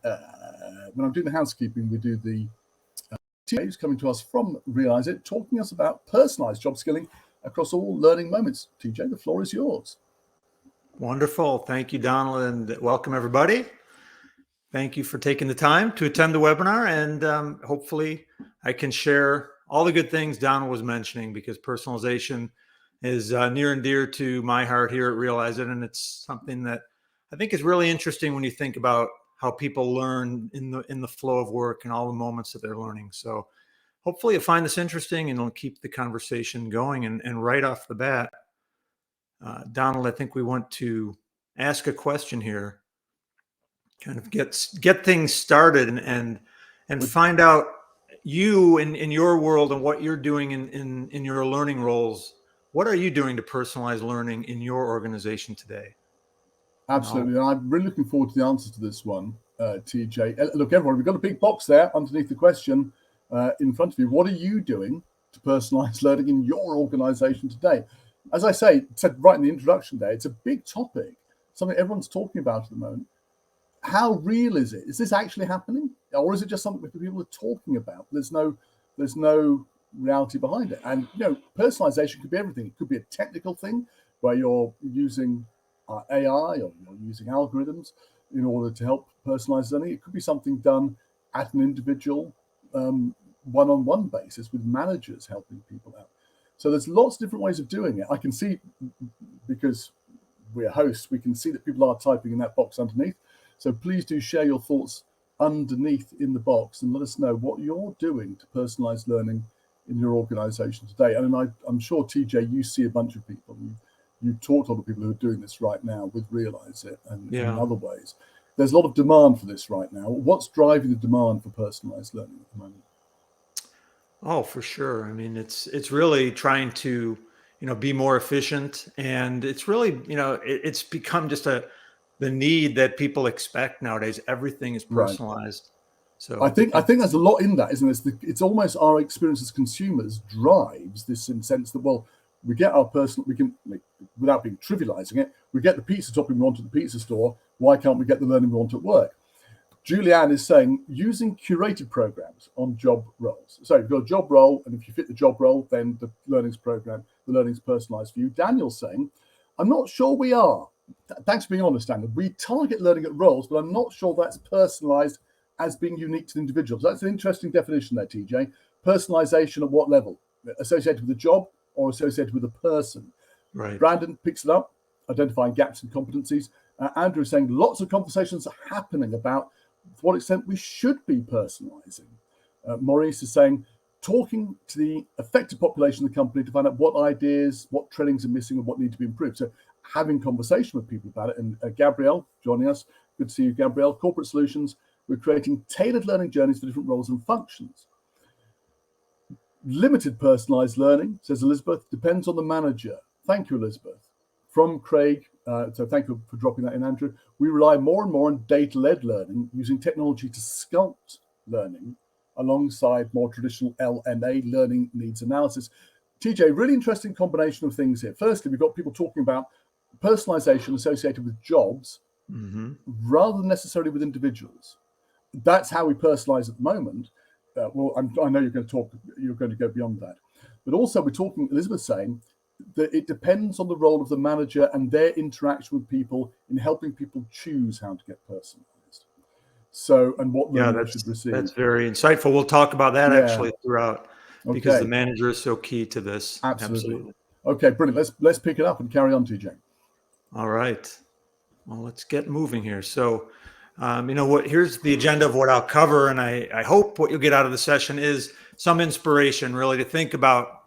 when I'm doing the housekeeping, we do the TJ who's coming to us from Realize It, talking us about personalized job skilling across all learning moments. TJ, the floor is yours. Wonderful. Thank you, Donald, and welcome everybody. Thank you for taking the time to attend the webinar, and hopefully I can share all the good things Donald was mentioning, because personalization is near and dear to my heart here at Realize It, and it's something that I think is really interesting when you think about how people learn in the flow of work and all the moments that they're learning. So hopefully you'll find this interesting and it'll keep the conversation going. And right off the bat, Donald, I think we want to ask a question here, kind of get things started and find out you in your world and what you're doing in your learning roles. What are you doing to personalize learning in your organization today? Absolutely. And I'm really looking forward to the answers to this one, TJ. Look, everyone, we've got a big box there underneath the question in front of you. What are you doing to personalize learning in your organization today? As I said right in the introduction there, it's a big topic, something everyone's talking about at the moment. How real is it? Is this actually happening? Or is it just something that people are talking about? There's no reality behind it. And, personalization could be everything. It could be a technical thing where you're using AI or you're using algorithms in order to help personalize learning. It could be something done at an individual one-on-one basis with managers helping people out. So there's lots of different ways of doing it. I can see, because we're hosts, we can see that people are typing in that box underneath. So please do share your thoughts underneath in the box and let us know what you're doing to personalize learning in your organization today. And I'm sure, TJ, you see a bunch of people. You talk to other people who are doing this right now with Realize It and in other ways. There's a lot of demand for this right now. What's driving the demand for personalized learning at the moment? Oh, for sure. I mean, it's really trying to, be more efficient, and it's really, it's become just the need that people expect nowadays. Everything is personalized. Right. So I think there's a lot in that, isn't it? It's almost our experience as consumers drives this, in the sense that, well, we get our personal, we can, without being trivializing it, we get the pizza topping we want at the pizza store. Why can't we get the learning we want at work? Julianne is saying using curated programs on job roles. So you've got a job role, and if you fit the job role, then the learning's personalized for you. Daniel's saying, I'm not sure we are. Thanks for being honest, Daniel. We target learning at roles, but I'm not sure that's personalized as being unique to the individual. So that's an interesting definition there, TJ. Personalization at what level? Associated with the job or associated with a person? Right. Brandon picks it up, identifying gaps in competencies. Andrew is saying lots of conversations are happening about to what extent we should be personalizing. Maurice is saying talking to the affected population of the company to find out what ideas, what trainings are missing, and what need to be improved. So having conversation with people about it. And Gabrielle joining us. Good to see you, Gabrielle. Corporate Solutions. We're creating tailored learning journeys for different roles and functions. Limited personalized learning, says Elizabeth, depends on the manager. Thank you, Elizabeth. From Craig, so thank you for dropping that in, Andrew. We rely more and more on data-led learning, using technology to sculpt learning alongside more traditional LNA, learning needs analysis. TJ, really interesting combination of things here. Firstly, we've got people talking about personalization associated with jobs rather than necessarily with individuals. That's how we personalize at the moment. Well, I know you're going to go beyond that. But also we're talking, Elizabeth saying, that it depends on the role of the manager and their interaction with people in helping people choose how to get personalized. So, and what learning they should receive. That's very insightful. We'll talk about that actually throughout, because the manager is so key to this. Absolutely. Okay, brilliant. Let's pick it up and carry on, TJ. All right. Well, let's get moving here. So, here's the agenda of what I'll cover, and I hope what you'll get out of the session is some inspiration, really, to think about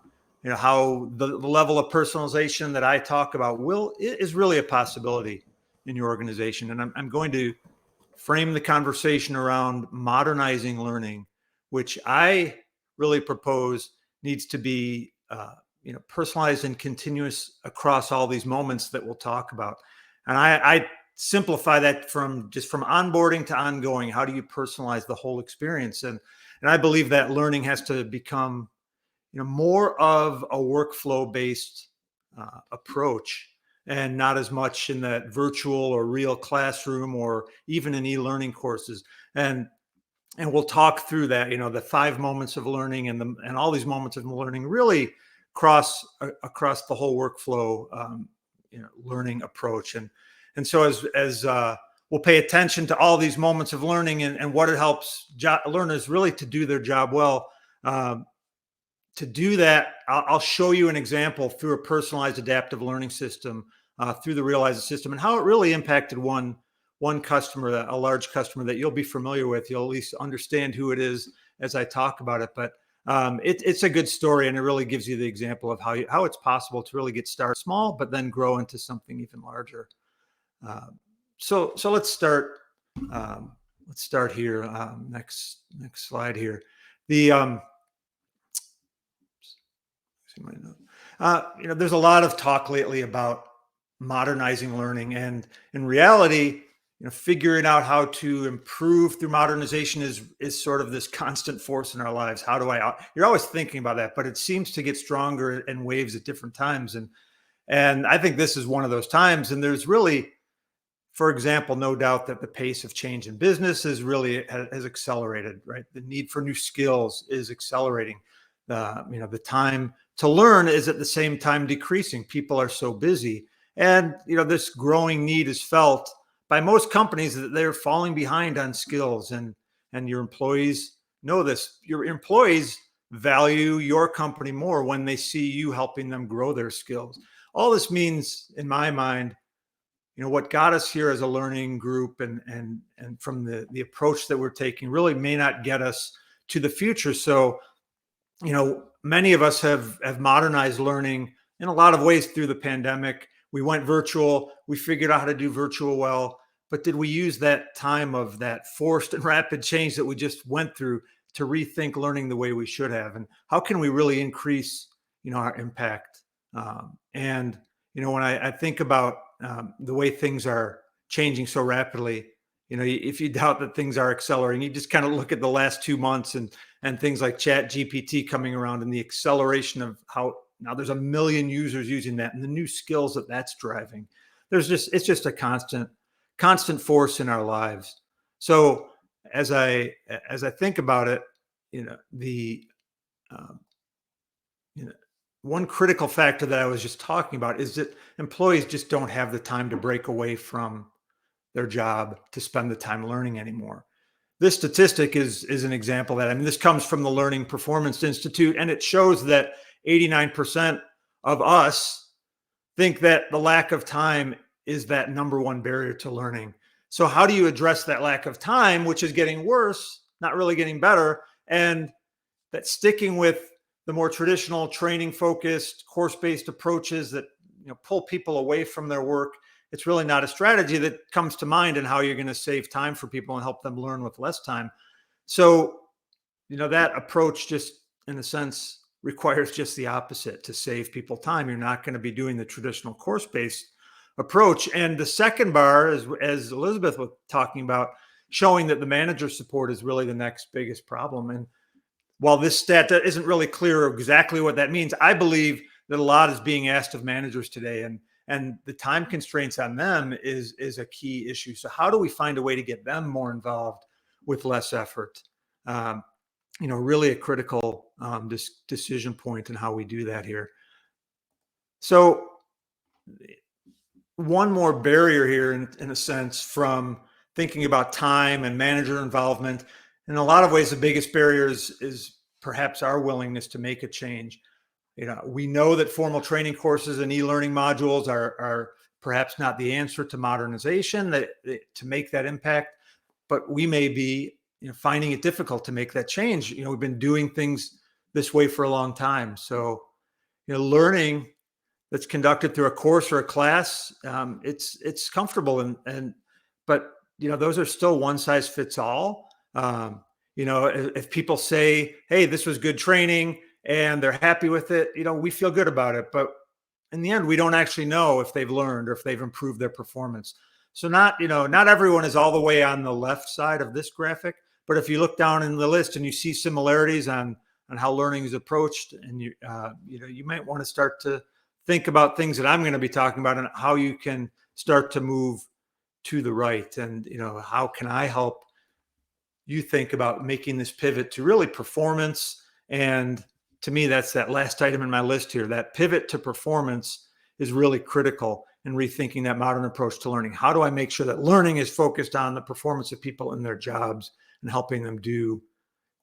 how the level of personalization that I talk about is really a possibility in your organization. And I'm going to frame the conversation around modernizing learning, which I really propose needs to be personalized and continuous across all these moments that we'll talk about. And I simplify that from onboarding to ongoing. How do you personalize the whole experience? And I believe that learning has to become more of a workflow based approach and not as much in that virtual or real classroom or even in e-learning courses. And we'll talk through that, the 5 moments of learning and all these moments of learning really across the whole workflow, learning approach. And so as we'll pay attention to all these moments of learning and what it helps learners really to do their job well. To do that, I'll show you an example through a personalized adaptive learning system, through the Realize It system, and how it really impacted one customer, a large customer that you'll be familiar with. You'll at least understand who it is as I talk about it. But it's a good story, and it really gives you the example of how it's possible to really get started small, but then grow into something even larger. So let's start. Let's start here. Next slide here. There's a lot of talk lately about modernizing learning, and in reality, figuring out how to improve through modernization is sort of this constant force in our lives. How do you're always thinking about that, but it seems to get stronger in waves at different times. And I think this is one of those times. And there's really, for example, no doubt that the pace of change in business has accelerated, right? The need for new skills is accelerating. The time to learn is at the same time decreasing. People are so busy. And, this growing need is felt by most companies that they're falling behind on skills, and your employees know this. Your employees value your company more when they see you helping them grow their skills. All this means, in my mind, what got us here as a learning group and from the approach that we're taking really may not get us to the future. So, many of us have modernized learning in a lot of ways through the pandemic. We went virtual. We figured out how to do virtual well. But did we use that time of that forced and rapid change that we just went through to rethink learning the way we should have? And how can we really increase, our impact? When I think about the way things are changing so rapidly, if you doubt that things are accelerating, you just kind of look at the last 2 months and things like Chat GPT coming around and the acceleration of how now there's 1 million users using that and the new skills that that's driving. It's just a constant force in our lives. So as I think about it, one critical factor that I was just talking about is that employees just don't have the time to break away from their job to spend the time learning anymore. This statistic is an example of that. I mean, this comes from the Learning Performance Institute, and it shows that 89% of us think that the lack of time is that number one barrier to learning. So how do you address that lack of time, which is getting worse, not really getting better, and that sticking with the more traditional training-focused, course-based approaches that pull people away from their work? It's really not a strategy that comes to mind in how you're going to save time for people and help them learn with less time. So, that approach just, in a sense, requires just the opposite to save people time. You're not going to be doing the traditional course-based approach. And the second bar, as Elizabeth was talking about, showing that the manager support is really the next biggest problem. And while this stat isn't really clear exactly what that means, I believe that a lot is being asked of managers today, and the time constraints on them is a key issue. So how do we find a way to get them more involved with less effort? Really a critical decision point in how we do that here. So one more barrier here, in a sense, from thinking about time and manager involvement, in a lot of ways, the biggest barrier is perhaps our willingness to make a change. We know that formal training courses and e-learning modules are perhaps not the answer to modernization to make that impact, but we may be finding it difficult to make that change. We've been doing things this way for a long time. So, learning that's conducted through a course or a class, it's comfortable, but those are still one size fits all. If people say, hey, this was good training and they're happy with it, we feel good about it. But in the end, we don't actually know if they've learned or if they've improved their performance. So not everyone is all the way on the left side of this graphic, but if you look down in the list and you see similarities on how learning is approached, and you might want to start to think about things that I'm going to be talking about and how you can start to move to the right. And, how can I help you think about making this pivot to really performance? And to me, that's that last item in my list here. That pivot to performance is really critical in rethinking that modern approach to learning. How do I make sure that learning is focused on the performance of people in their jobs and helping them do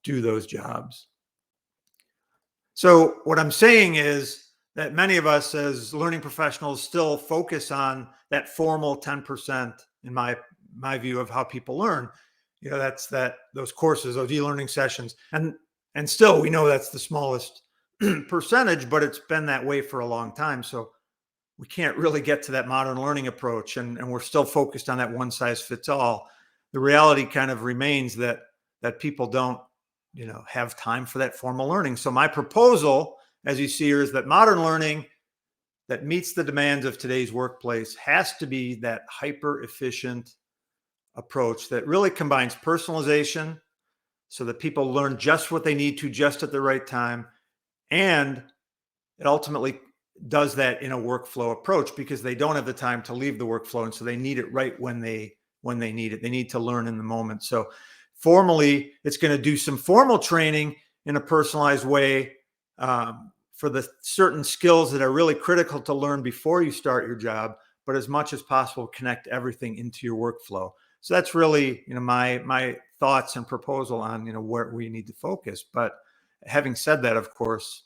those jobs? So what I'm saying is that many of us as learning professionals still focus on that formal 10% in my view of how people learn. That's those courses, those e-learning sessions. And still we know that's the smallest percentage, but it's been that way for a long time. So we can't really get to that modern learning approach, and we're still focused on that one size fits all. The reality kind of remains that people don't, have time for that formal learning. So my proposal, as you see here, is that modern learning that meets the demands of today's workplace has to be that hyper efficient approach that really combines personalization so that people learn just what they need to just at the right time. And it ultimately does that in a workflow approach because they don't have the time to leave the workflow. And so they need it right when they need it. They need to learn in the moment. So formally, it's going to do some formal training in a personalized way for the certain skills that are really critical to learn before you start your job, but as much as possible, connect everything into your workflow. So that's really, my thoughts and proposal on, where we need to focus. But having said that, of course,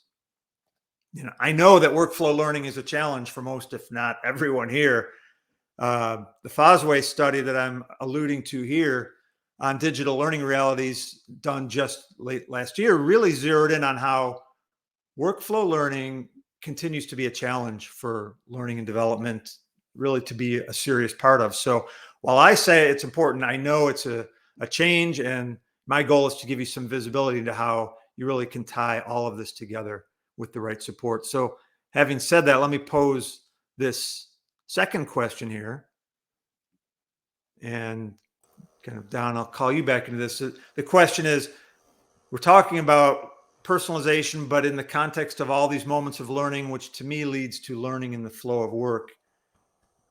I know that workflow learning is a challenge for most, if not everyone here. The Fosway study that I'm alluding to here on digital learning realities done just late last year really zeroed in on how workflow learning continues to be a challenge for learning and development, really to be a serious part of. So while I say it's important, I know it's a change, and my goal is to give you some visibility into how you really can tie all of this together with the right support. So having said that, let me pose this second question here. And kind of, Don, I'll call you back into this. The question is, we're talking about personalization, but in the context of all these moments of learning, which to me leads to learning in the flow of work.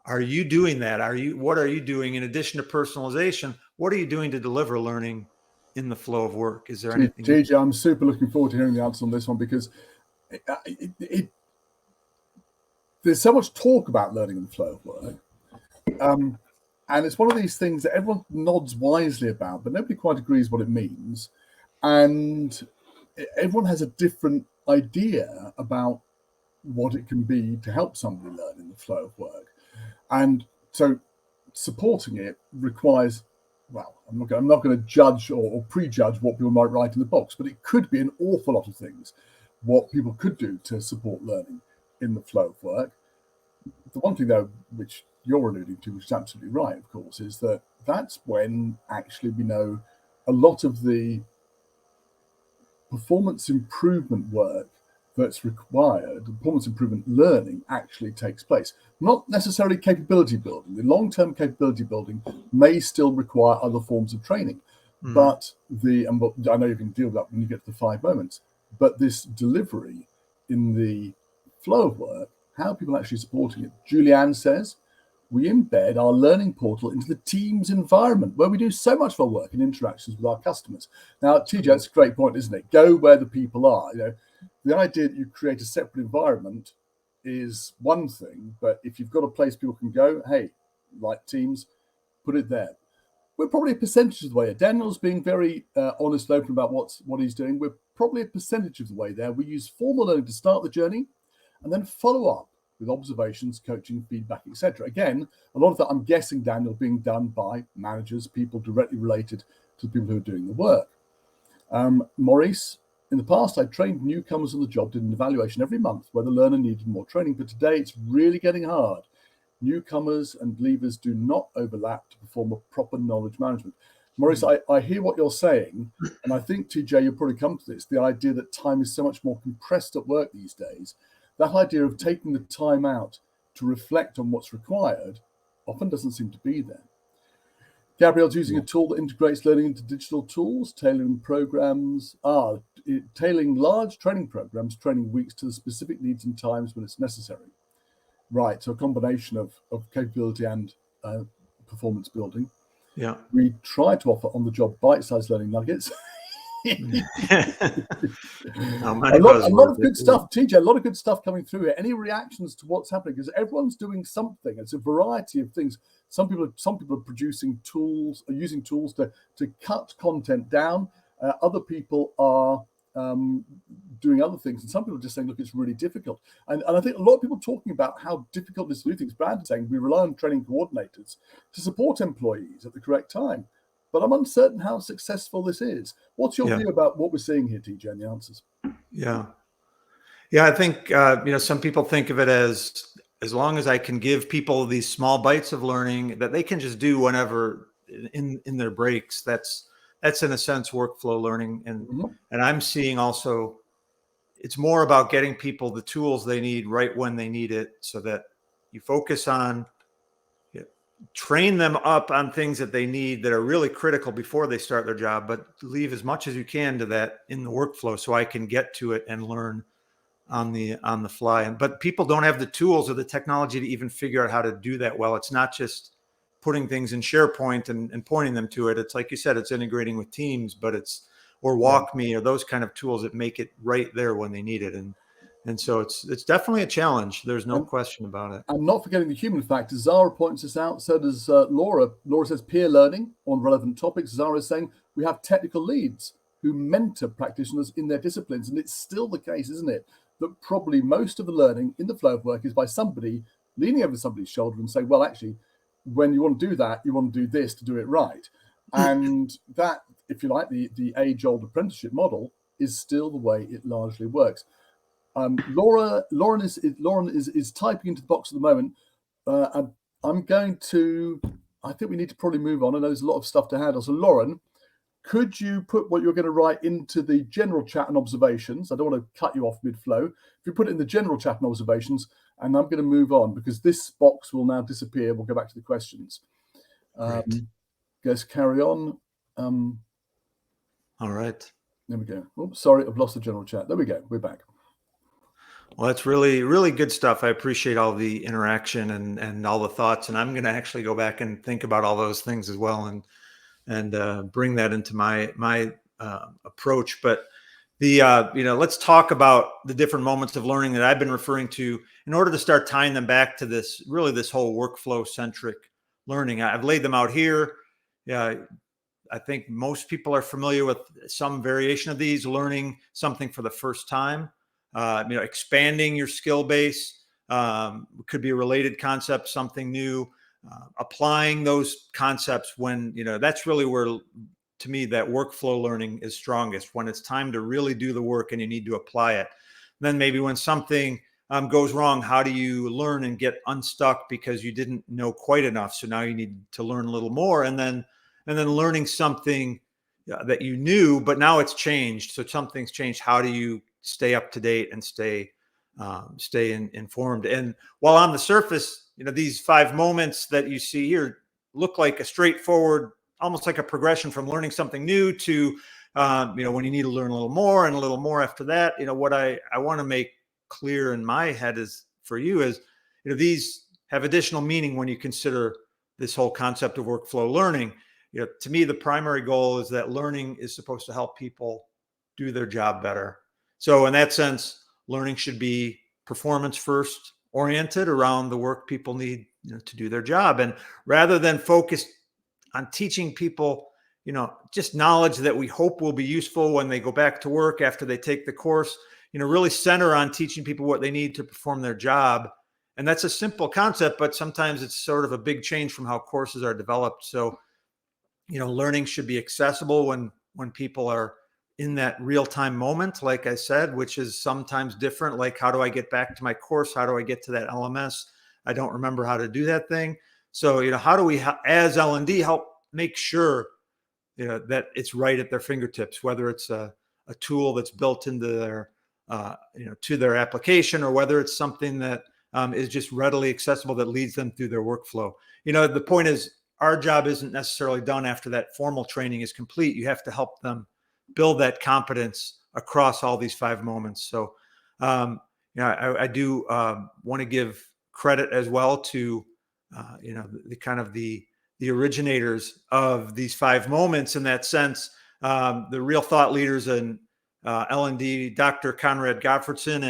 Are you doing that? What are you doing in addition to personalization? What are you doing to deliver learning in the flow of work? Is there anything? TJ, I'm super looking forward to hearing the answer on this one because there's so much talk about learning in the flow of work. And it's one of these things that everyone nods wisely about, but nobody quite agrees what it means. And everyone has a different idea about what it can be to help somebody learn in the flow of work. And so supporting it requires, well, I'm not going to judge or prejudge what people might write in the box, but it could be an awful lot of things, what people could do to support learning in the flow of work. The one thing, though, which you're alluding to, which is absolutely right, of course, is that that's when actually we know a lot of the performance improvement work that's required, performance improvement learning actually takes place. Not necessarily capability building. The long-term capability building may still require other forms of training, but I know you can deal with that when you get to the 5 moments, but this delivery in the flow of work, how people actually supporting it. Julianne says, we embed our learning portal into the team's environment where we do so much of our work and interactions with our customers. Now, TJ, that's a great point, isn't it? Go where the people are. The idea that you create a separate environment is one thing, but if you've got a place people can go, hey, like Teams, put it there. We're probably a percentage of the way. Daniel's being very honest and open about what he's doing. We're probably a percentage of the way there. We use formal learning to start the journey and then follow up with observations, coaching, feedback, etc. Again, a lot of that, I'm guessing, Daniel, being done by managers, people directly related to the people who are doing the work. Maurice, in the past, I trained newcomers on the job, did an evaluation every month where the learner needed more training, but today it's really getting hard. Newcomers and leavers do not overlap to perform a proper knowledge management. Maurice, I hear what you're saying, and I think, TJ, you'll probably come to this, the idea that time is so much more compressed at work these days. That idea of taking the time out to reflect on what's required often doesn't seem to be there. Gabrielle's using a tool that integrates learning into digital tools, tailoring programs. tailoring large training programs, training weeks to the specific needs and times when it's necessary. Right, so a combination of capability and performance building. Yeah. We try to offer on-the-job bite-sized learning nuggets. A lot of good stuff, TJ. A lot of good stuff coming through here. Any reactions to what's happening? Because everyone's doing something. It's a variety of things. Some people are producing tools, are using tools to cut content down. Other people are doing other things, and some people are just saying, look, it's really difficult. And I think a lot of people talking about how difficult it is to do things. Brad is saying we rely on training coordinators to support employees at the correct time. But I'm uncertain how successful this is. What's your view about what we're seeing here, TJ, and the answers? Yeah, I think some people think of it as long as I can give people these small bites of learning that they can just do whenever in their breaks. That's in a sense workflow learning, and I'm seeing also it's more about getting people the tools they need right when they need it, so that you focus on train them up on things that they need that are really critical before they start their job, but leave as much as you can to that in the workflow so I can get to it and learn on the fly. But people don't have the tools or the technology to even figure out how to do that well. It's not just putting things in SharePoint and pointing them to it. It's like you said, it's integrating with Teams, but or WalkMe or those kind of tools that make it right there when they need it. And so it's definitely a challenge. There's no question about it. And not forgetting the human factor. Zara points this out. So does Laura. Laura says peer learning on relevant topics. Zara is saying we have technical leads who mentor practitioners in their disciplines. And it's still the case, isn't it, that probably most of the learning in the flow of work is by somebody leaning over somebody's shoulder and saying, well, actually, when you want to do that, you want to do this to do it right. And that, if you like, the age-old apprenticeship model is still the way it largely works. Lauren is typing into the box at the moment. I'm going to. I think we need to probably move on. I know there's a lot of stuff to handle. So, Lauren, could you put what you're going to write into the general chat and observations? I don't want to cut you off mid-flow. If you put it in the general chat and observations, and I'm going to move on because this box will now disappear. We'll go back to the questions. Let's carry on. All right. There we go. Oh, sorry, I've lost the general chat. There we go. We're back. Well, that's really, really good stuff. I appreciate all the interaction and all the thoughts. And I'm going to actually go back and think about all those things as well and bring that into my approach. But let's talk about the different moments of learning that I've been referring to in order to start tying them back to this whole workflow centric learning. I've laid them out here. Yeah. I think most people are familiar with some variation of these, learning something for the first time. Expanding your skill base could be a related concept, something new, applying those concepts when, that's really where, to me, that workflow learning is strongest, when it's time to really do the work and you need to apply it. Then maybe when something goes wrong, how do you learn and get unstuck because you didn't know quite enough? So now you need to learn a little more, and then learning something that you knew, but now it's changed. So something's changed. How do you stay up to date and stay informed? And while on the surface, these 5 moments that you see here look like a straightforward, almost like a progression from learning something new to, when you need to learn a little more and a little more after that. What I want to make clear in my head is for you is, these have additional meaning when you consider this whole concept of workflow learning. To me, the primary goal is that learning is supposed to help people do their job better. So in that sense, learning should be performance first oriented around the work people need to do their job. And rather than focus on teaching people, just knowledge that we hope will be useful when they go back to work after they take the course, really center on teaching people what they need to perform their job. And that's a simple concept, but sometimes it's sort of a big change from how courses are developed. So, learning should be accessible when people are in that real-time moment, like I said, which is sometimes different. Like, how do I get back to my course? How do I get to that LMS? I don't remember how to do that thing. So, how do we, as L&D, help make sure, that it's right at their fingertips, whether it's a tool that's built into their, to their application, or whether it's something that is just readily accessible that leads them through their workflow. The point is, our job isn't necessarily done after that formal training is complete. You have to help them build that competence across all these 5 moments. So, I do want to give credit as well to, the kind of the originators of these 5 moments in that sense, the real thought leaders in L&D, Dr. Conrad Gottfredson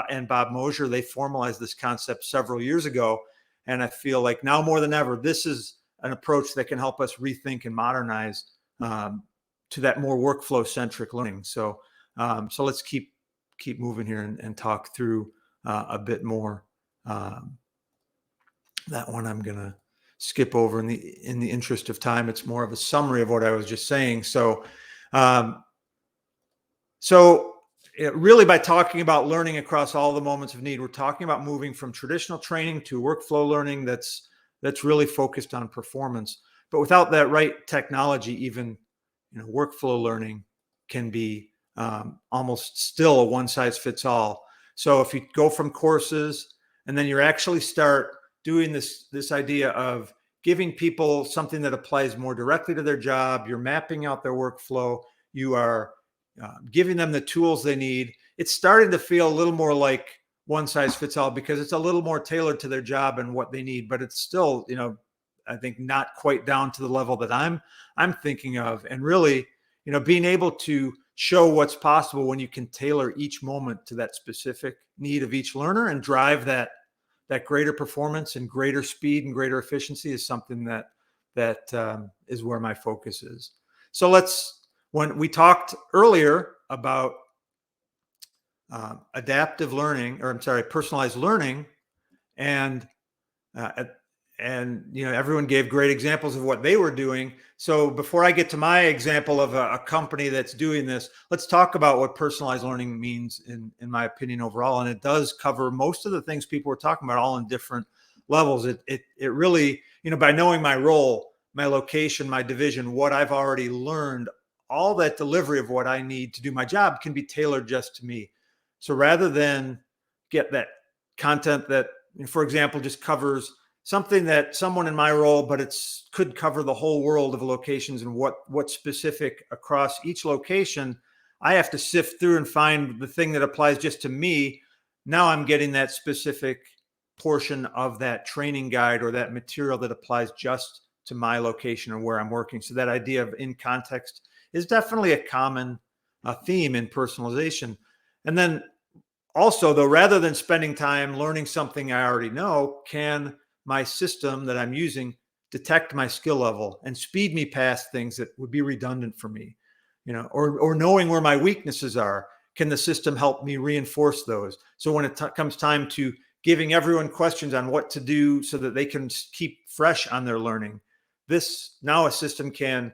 and Bob Mosher. They formalized this concept several years ago. And I feel like now more than ever, this is an approach that can help us rethink and modernize to that more workflow-centric learning. So let's keep moving here and talk through a bit more. That one I'm going to skip over in the interest of time. It's more of a summary of what I was just saying. So really, by talking about learning across all the moments of need, we're talking about moving from traditional training to workflow learning that's really focused on performance. But without that right technology, even workflow learning can be almost still a one-size-fits-all. So if you go from courses and then you actually start doing this idea of giving people something that applies more directly to their job, you're mapping out their workflow, you are giving them the tools they need, it's starting to feel a little more like one size fits all because it's a little more tailored to their job and what they need, but it's still, I think not quite down to the level that I'm thinking of. And really, being able to show what's possible when you can tailor each moment to that specific need of each learner and drive that greater performance and greater speed and greater efficiency is something that is where my focus is. So when we talked earlier about personalized learning, and everyone gave great examples of what they were doing. So before I get to my example of a company that's doing this, let's talk about what personalized learning means in my opinion overall. And it does cover most of the things people were talking about, all in different levels. It really, by knowing my role, my location, my division, what I've already learned, all that delivery of what I need to do my job can be tailored just to me. So rather than get that content that, for example, just covers something that someone in my role, but could cover the whole world of locations and what's specific across each location, I have to sift through and find the thing that applies just to me. Now I'm getting that specific portion of that training guide or that material that applies just to my location or where I'm working. So that idea of in context is definitely a common theme in personalization. And then also, though, rather than spending time learning something I already know, can my system that I'm using detect my skill level and speed me past things that would be redundant for me, or knowing where my weaknesses are, can the system help me reinforce those? So when it comes time to giving everyone questions on what to do so that they can keep fresh on their learning, now a system can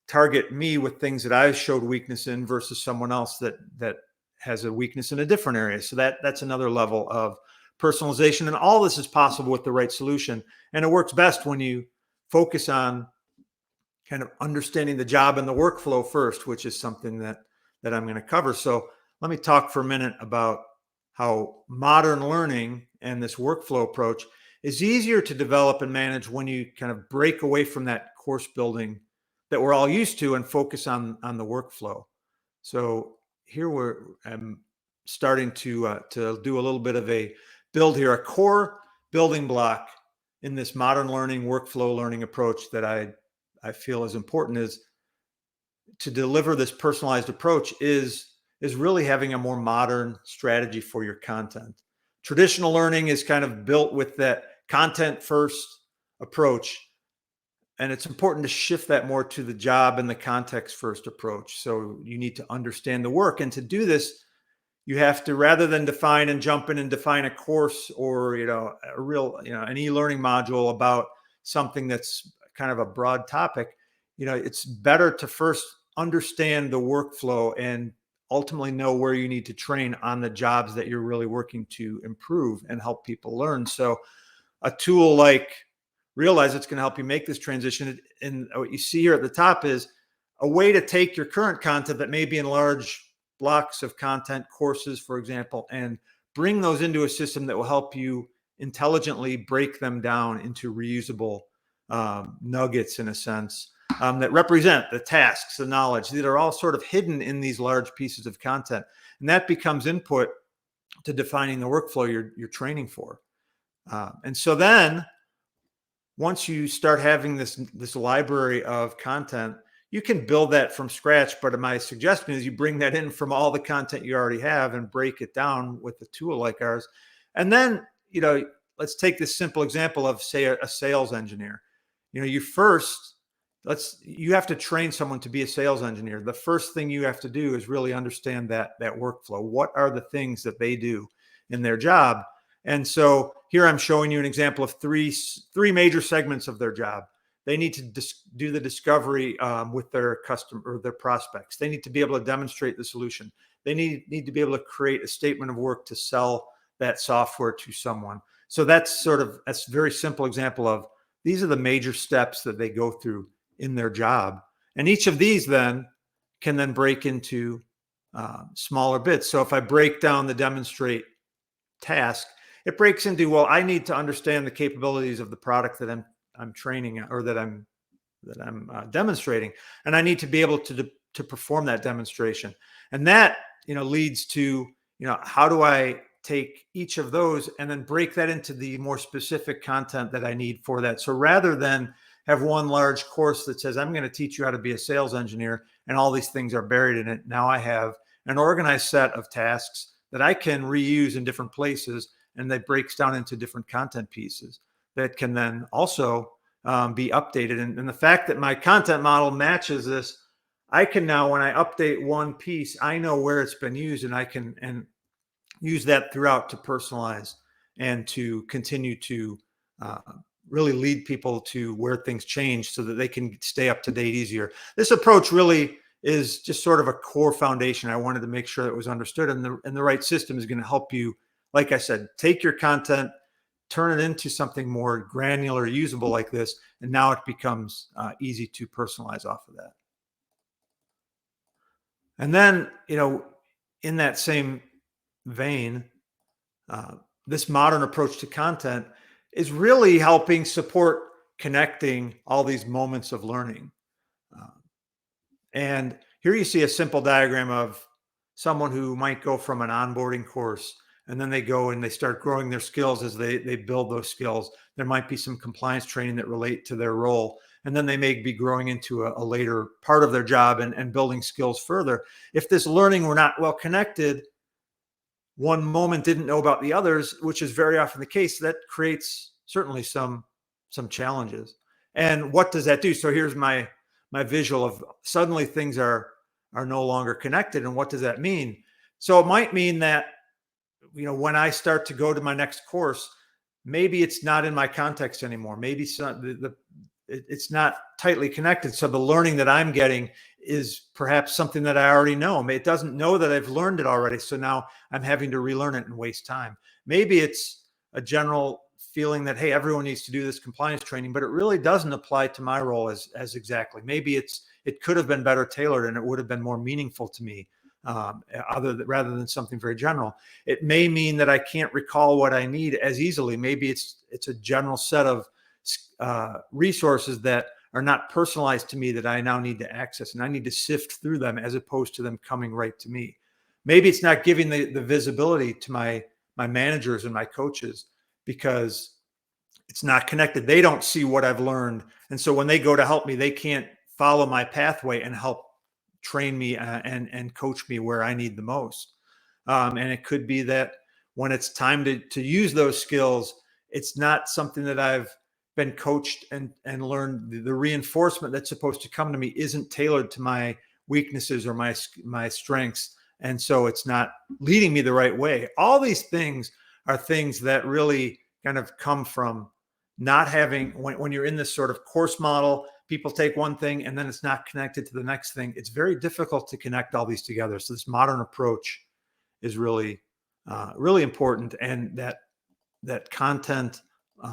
target me with things that I showed weakness in versus someone else that has a weakness in a different area. So that's another level of personalization. And all this is possible with the right solution. And it works best when you focus on kind of understanding the job and the workflow first, which is something that I'm going to cover. So let me talk for a minute about how modern learning and this workflow approach is easier to develop and manage when you kind of break away from that course building that we're all used to and focus on the workflow. So here I'm starting to do a little bit of a build here. A core building block in this modern learning, workflow learning approach that I feel is important is to deliver this personalized approach is really having a more modern strategy for your content. Traditional learning is kind of built with that content first approach. And it's important to shift that more to the job and the context first approach. So you need to understand the work. And to do this, you have to, rather than define and jump in and define a course or, a real, an e-learning module about something that's kind of a broad topic, it's better to first understand the workflow and ultimately know where you need to train on the jobs that you're really working to improve and help people learn. So a tool like Realize it's going to help you make this transition. And what you see here at the top is a way to take your current content that may be in large blocks of content, courses, for example, and bring those into a system that will help you intelligently break them down into reusable nuggets, in a sense, that represent the tasks, the knowledge that are all sort of hidden in these large pieces of content. And that becomes input to defining the workflow you're training for. And so then once you start having this library of content, you can build that from scratch. But my suggestion is you bring that in from all the content you already have and break it down with a tool like ours. And then, let's take this simple example of, say, a sales engineer. You have to train someone to be a sales engineer. The first thing you have to do is really understand that workflow. What are the things that they do in their job? And so here I'm showing you an example of three major segments of their job. They need to do the discovery with their customer or their prospects. They need to be able to demonstrate the solution. They need to be able to create a statement of work to sell that software to someone. So that's a very simple example of, these are the major steps that they go through in their job. And each of these then can then break into smaller bits. So if I break down the demonstrate task, it breaks into, well, I need to understand the capabilities of the product that I'm training or that I'm demonstrating, and I need to be able to perform that demonstration. And that leads to how do I take each of those and then break that into the more specific content that I need for that. So rather than have one large course that says, I'm going to teach you how to be a sales engineer, and all these things are buried in it, now I have an organized set of tasks that I can reuse in different places, and that breaks down into different content pieces that can then also be updated. And the fact that my content model matches this, I can now, when I update one piece, I know where it's been used, and I can use that throughout to personalize and to continue to really lead people to where things change so that they can stay up to date easier. This approach really is just sort of a core foundation. I wanted to make sure that it was understood, and the right system is going to help you, like I said, take your content, turn it into something more granular, usable like this, and now it becomes easy to personalize off of that. And then, in that same vein, this modern approach to content is really helping support connecting all these moments of learning. And here you see a simple diagram of someone who might go from an onboarding course, and then they go and they start growing their skills as they build those skills. There might be some compliance training that relate to their role, and then they may be growing into a later part of their job and building skills further. If this learning were not well connected, one moment didn't know about the others, which is very often the case, that creates certainly some challenges. And what does that do? So here's my visual of, suddenly things are no longer connected. And what does that mean? So it might mean that, when I start to go to my next course, maybe it's not in my context anymore. Maybe it's not tightly connected. So the learning that I'm getting is perhaps something that I already know. It doesn't know that I've learned it already. So now I'm having to relearn it and waste time. Maybe it's a general feeling that, hey, everyone needs to do this compliance training, but it really doesn't apply to my role as exactly. Maybe it could have been better tailored, and it would have been more meaningful to me, rather than something very general. It may mean that I can't recall what I need as easily. Maybe it's a general set of resources that are not personalized to me that I now need to access, and I need to sift through them as opposed to them coming right to me. Maybe it's not giving the visibility to my managers and my coaches because it's not connected. They don't see what I've learned. And so when they go to help me, they can't follow my pathway and help train me and coach me where I need the most. And it could be that when it's time to use those skills, it's not something that I've been coached and learned. The reinforcement that's supposed to come to me isn't tailored to my weaknesses or my strengths. And so it's not leading me the right way. All these things are things that really kind of come from not having, when you're in this sort of course model, people take one thing and then it's not connected to the next thing. It's very difficult to connect all these together. So this modern approach is really, really important. And that content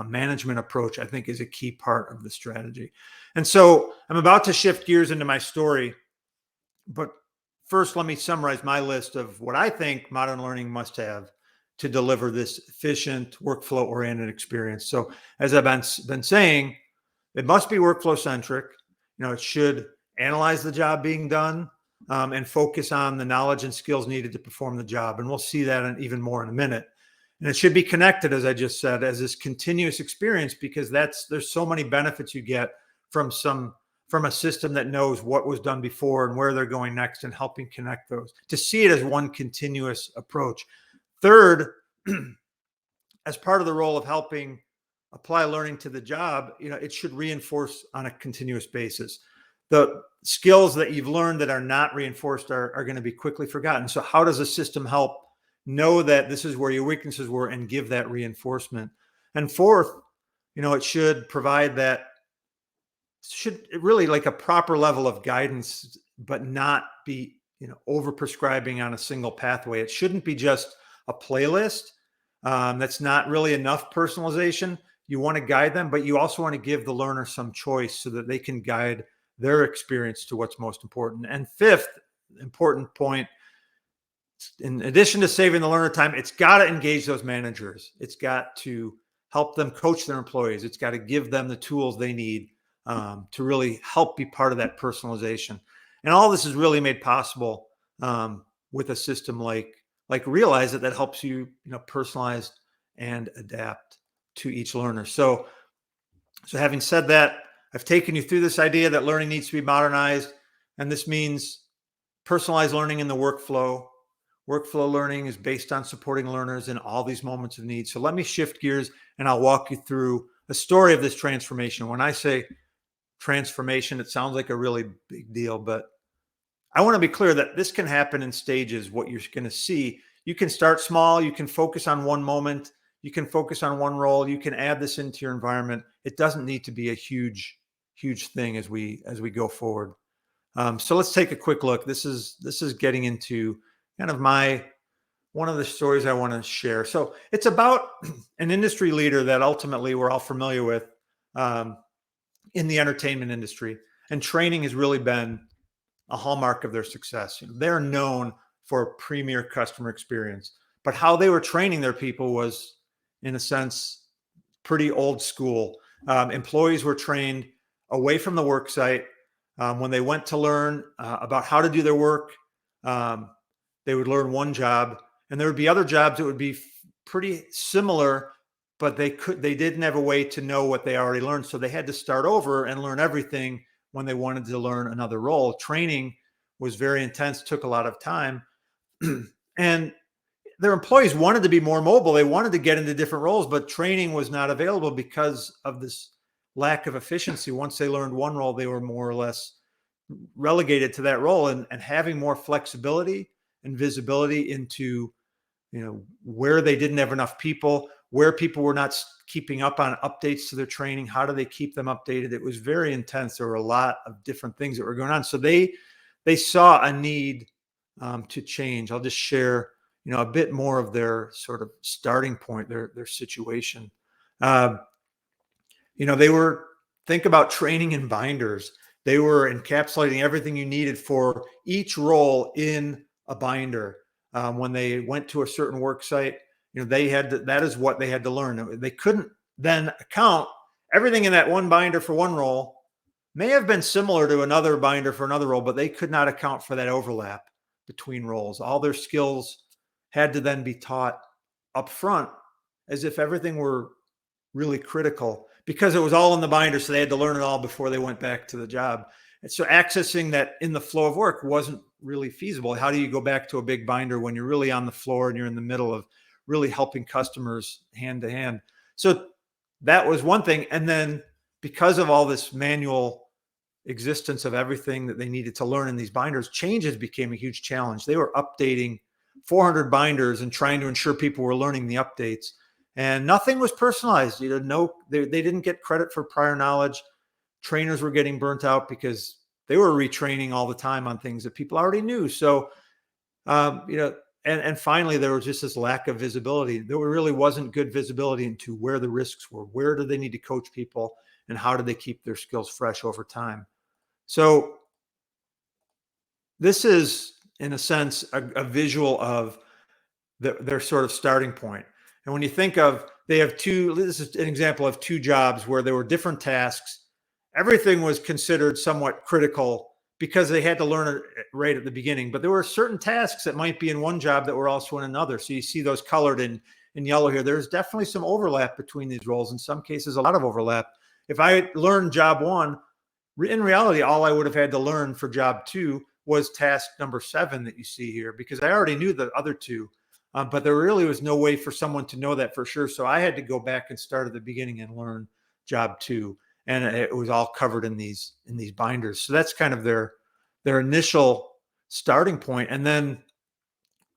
management approach, I think, is a key part of the strategy. And so I'm about to shift gears into my story, but first, let me summarize my list of what I think modern learning must have to deliver this efficient, workflow-oriented experience. So as I've been saying, it must be workflow-centric. It should analyze the job being done and focus on the knowledge and skills needed to perform the job. And we'll see that even more in a minute. And it should be connected, as I just said, as this continuous experience, because there's so many benefits you get from a system that knows what was done before and where they're going next, and helping connect those, to see it as one continuous approach. Third, as part of the role of helping apply learning to the job, it should reinforce on a continuous basis. The skills that you've learned that are not reinforced are going to be quickly forgotten. So how does a system help know that this is where your weaknesses were and give that reinforcement? And fourth, it should provide that, should really like a proper level of guidance, but not be, over prescribing on a single pathway. It shouldn't be just a playlist. That's not really enough personalization. You want to guide them, but you also want to give the learner some choice so that they can guide their experience to what's most important. And fifth important point, in addition to saving the learner time, it's got to engage those managers. It's got to help them coach their employees. It's got to give them the tools they need to really help be part of that personalization. And all this is really made possible with a system like Realize It, that helps you, personalize and adapt to each learner. So having said that, I've taken you through this idea that learning needs to be modernized, and this means personalized learning in the workflow. Workflow learning is based on supporting learners in all these moments of need. So let me shift gears and I'll walk you through a story of this transformation. When I say transformation, it sounds like a really big deal, but I want to be clear that this can happen in stages. What you're going to see, you can start small, you can focus on one moment, you can focus on one role, you can add this into your environment. It doesn't need to be a huge thing as we go forward. So let's take a quick look. This is getting into kind of one of the stories I want to share. So it's about an industry leader that ultimately we're all familiar with in the entertainment industry, and training has really been a hallmark of their success. They're known for premier customer experience, but how they were training their people was, in a sense, pretty old school. Employees were trained away from the work site. When they went to learn about how to do their work, they would learn one job, and there would be other jobs that would be pretty similar, but they didn't have a way to know what they already learned. So they had to start over and learn everything when they wanted to learn another role. Training was very intense, took a lot of time. And their employees wanted to be more mobile. They wanted to get into different roles, but training was not available because of this lack of efficiency. Once they learned one role, they were more or less relegated to that role, and having more flexibility and visibility into, where they didn't have enough people, where people were not keeping up on updates to their training, how do they keep them updated? It was very intense. There were a lot of different things that were going on. So they saw a need to change. I'll just share, a bit more of their sort of starting point, their situation. Think about training in binders. They were encapsulating everything you needed for each role in a binder. When they went to a certain work site, that is what they had to learn. They couldn't then account everything in that one binder for one role may have been similar to another binder for another role, but they could not account for that overlap between roles. All their skills had to then be taught up front as if everything were really critical, because it was all in the binder. So they had to learn it all before they went back to the job. And so accessing that in the flow of work wasn't really feasible. How do you go back to a big binder when you're really on the floor and you're in the middle of really helping customers hand to hand? So that was one thing. And then because of all this manual existence of everything that they needed to learn in these binders, changes became a huge challenge. They were updating 400 binders and trying to ensure people were learning the updates, and nothing was personalized. They didn't get credit for prior knowledge. Trainers were getting burnt out because they were retraining all the time on things that people already knew. So, and finally, there was just this lack of visibility. There really wasn't good visibility into where the risks were. Where do they need to coach people, and how do they keep their skills fresh over time? So this is, in a sense, a visual of their sort of starting point. And when you think of, this is an example of two jobs where there were different tasks. everything was considered somewhat critical because they had to learn it right at the beginning. But there were certain tasks that might be in one job that were also in another. So you see those colored in yellow here. There's definitely some overlap between these roles. In some cases, a lot of overlap. If I learned job 1, in reality, all I would have had to learn for job 2 was task number 7 that you see here, because I already knew the other 2. But there really was no way for someone to know that for sure. So I had to go back and start at the beginning and learn job 2. And it was all covered in these binders. So that's kind of their initial starting point. And then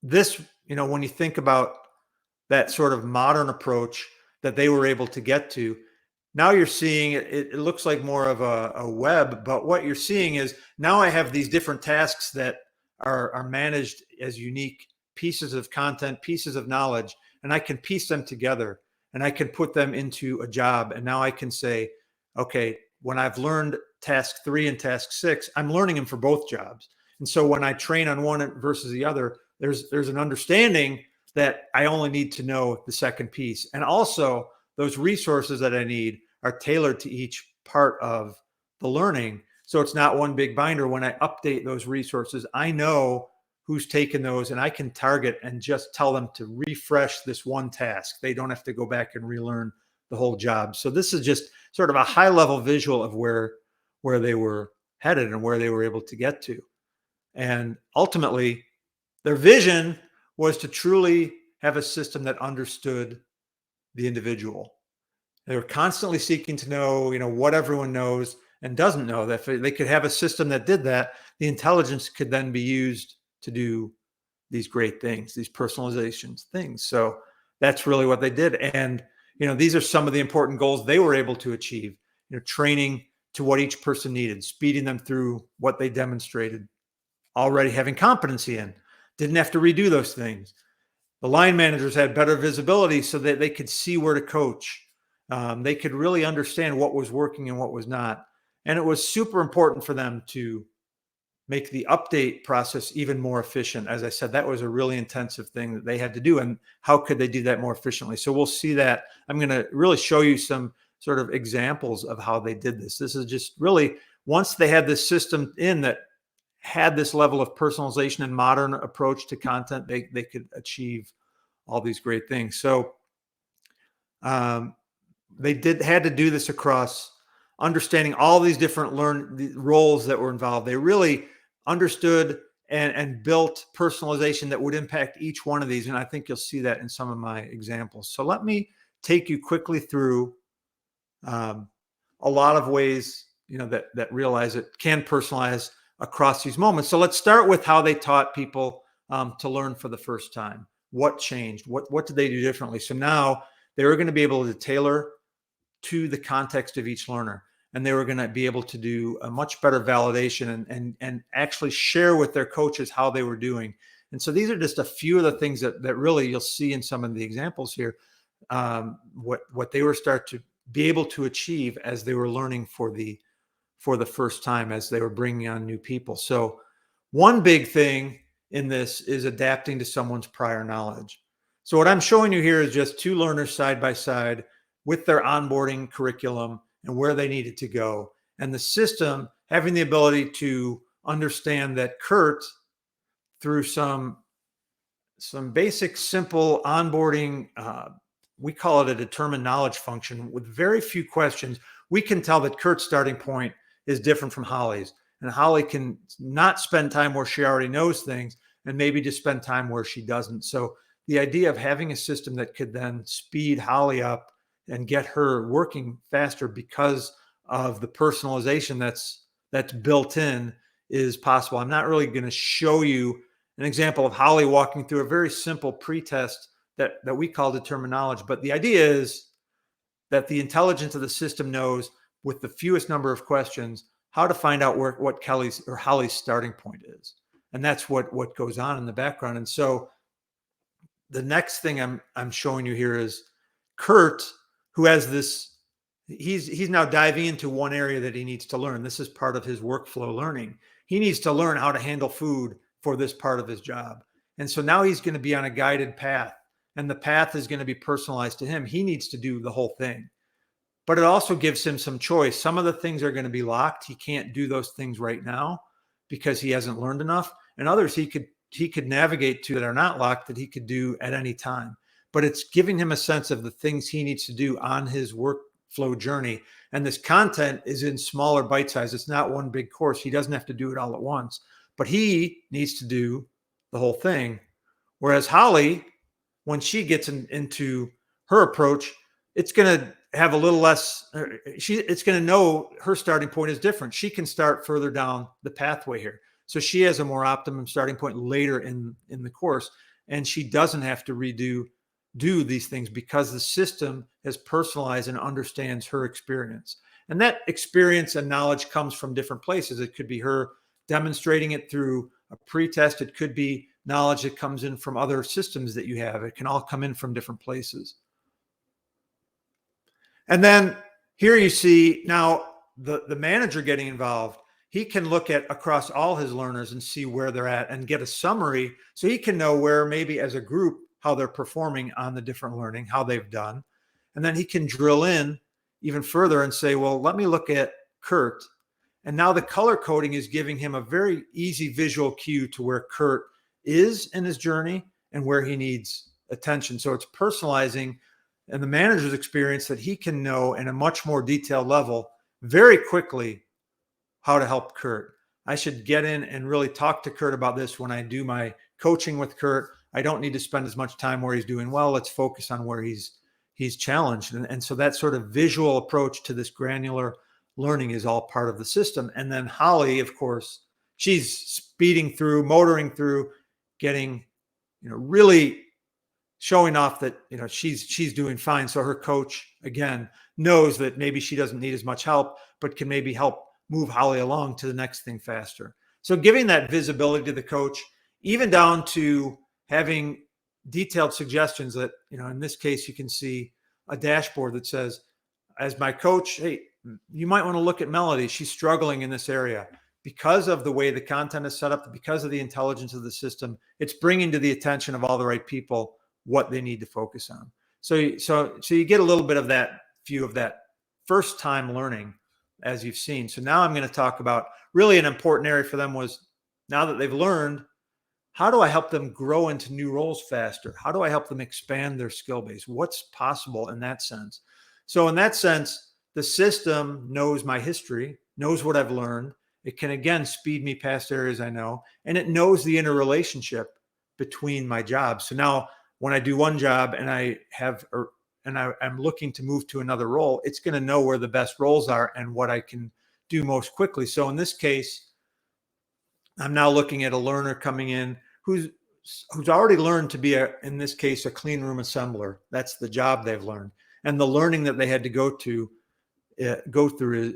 this, when you think about that sort of modern approach that they were able to get to, now you're seeing it looks like more of a web, but what you're seeing is now I have these different tasks that are managed as unique pieces of content, pieces of knowledge, and I can piece them together and I can put them into a job. And now I can say, okay, when I've learned task 3 and task 6, I'm learning them for both jobs. And so when I train on one versus the other, there's an understanding that I only need to know the second piece. And also those resources that I need are tailored to each part of the learning. So it's not one big binder. When I update those resources, I know who's taken those and I can target and just tell them to refresh this one task. They don't have to go back and relearn the whole job. So this is just sort of a high level visual of where they were headed and where they were able to get to. And ultimately, their vision was to truly have a system that understood the individual. They were constantly seeking to know, what everyone knows and doesn't know. That if they could have a system that did that, the intelligence could then be used to do these great things, these personalizations things. So that's really what they did. And, these are some of the important goals they were able to achieve, training to what each person needed, speeding them through what they demonstrated, already having competency in, didn't have to redo those things. The line managers had better visibility so that they could see where to coach. They could really understand what was working and what was not. And it was super important for them to make the update process even more efficient. As I said, that was a really intensive thing that they had to do. And how could they do that more efficiently? So we'll see that. I'm going to really show you some sort of examples of how they did this. This is just really, once they had this system in that had this level of personalization and modern approach to content, they could achieve all these great things. So they had to do this across understanding all these different roles that were involved. They really understood and built personalization that would impact each one of these. And I think you'll see that in some of my examples. So let me take you quickly through a lot of ways, that realize it can personalize across these moments. So let's start with how they taught people to learn for the first time. What changed? What did they do differently? So now they were going to be able to tailor to the context of each learner. And they were going to be able to do a much better validation and actually share with their coaches how they were doing. And so these are just a few of the things that really you'll see in some of the examples here, what they were start to be able to achieve as they were learning for the first time, as they were bringing on new people. So one big thing in this is adapting to someone's prior knowledge. So what I'm showing you here is just 2 learners side by side with their onboarding curriculum and where they needed to go. And the system having the ability to understand that Kurt, through some basic, simple onboarding, we call it a determined knowledge function with very few questions, we can tell that Kurt's starting point is different from Holly's. And Holly can not spend time where she already knows things and maybe just spend time where she doesn't. So the idea of having a system that could then speed Holly up and get her working faster because of the personalization that's built in is possible. I'm not really going to show you an example of Holly walking through a very simple pretest that we call determined knowledge. But the idea is that the intelligence of the system knows with the fewest number of questions how to find out what Kelly's or Holly's starting point is. And that's what goes on in the background. And so the next thing I'm showing you here is Kurt, who has this, he's now diving into one area that he needs to learn. This is part of his workflow learning. He needs to learn how to handle food for this part of his job. And so now he's going to be on a guided path, and the path is going to be personalized to him. He needs to do the whole thing. but it also gives him some choice. Some of the things are going to be locked. He can't do those things right now because he hasn't learned enough. And others he could navigate to that are not locked, that he could do at any time. But it's giving him a sense of the things he needs to do on his workflow journey. And this content is in smaller bite size. It's not one big course. He doesn't have to do it all at once, but he needs to do the whole thing. Whereas Holly, when she gets into her approach, it's going to have a little less, it's going to know her starting point is different. She can start further down the pathway here. So she has a more optimum starting point later in the course, and she doesn't have to do these things because the system has personalized and understands her experience. And that experience and knowledge comes from different places. It could be her demonstrating it through a pre-test. It could be knowledge that comes in from other systems that you have. It can all come in from different places. And then here you see now the manager getting involved. He can look at across all his learners and see where they're at and get a summary so he can know where maybe as a group, how they're performing on the different learning, how they've done. And then he can drill in even further and say, well, let me look at Kurt. And now the color coding is giving him a very easy visual cue to where Kurt is in his journey and where he needs attention. So it's personalizing and the manager's experience that he can know in a much more detailed level very quickly how to help Kurt. I should get in and really talk to Kurt about this when I do my coaching with Kurt. I don't need to spend as much time where he's doing well. Let's focus on where he's challenged. And so that sort of visual approach to this granular learning is all part of the system. And then Holly, of course, she's speeding through, motoring through, getting, really showing off that, she's doing fine. So her coach, again, knows that maybe she doesn't need as much help, but can maybe help move Holly along to the next thing faster. So giving that visibility to the coach, even down to having detailed suggestions that, in this case, you can see a dashboard that says, as my coach, hey, you might want to look at Melody. She's struggling in this area because of the way the content is set up, because of the intelligence of the system. It's bringing to the attention of all the right people what they need to focus on. So you get a little bit of that view of that first time learning, as you've seen. So now I'm going to talk about really an important area for them was, now that they've learned, how do I help them grow into new roles faster? How do I help them expand their skill base? What's possible in that sense? So in that sense, the system knows my history, knows what I've learned. It can, again, speed me past areas I know, and it knows the interrelationship between my jobs. So now when I do one job and I'm looking to move to another role, it's going to know where the best roles are and what I can do most quickly. So in this case, I'm now looking at a learner coming in who's already learned to be, in this case, a clean room assembler. That's the job they've learned. And the learning that they had to go through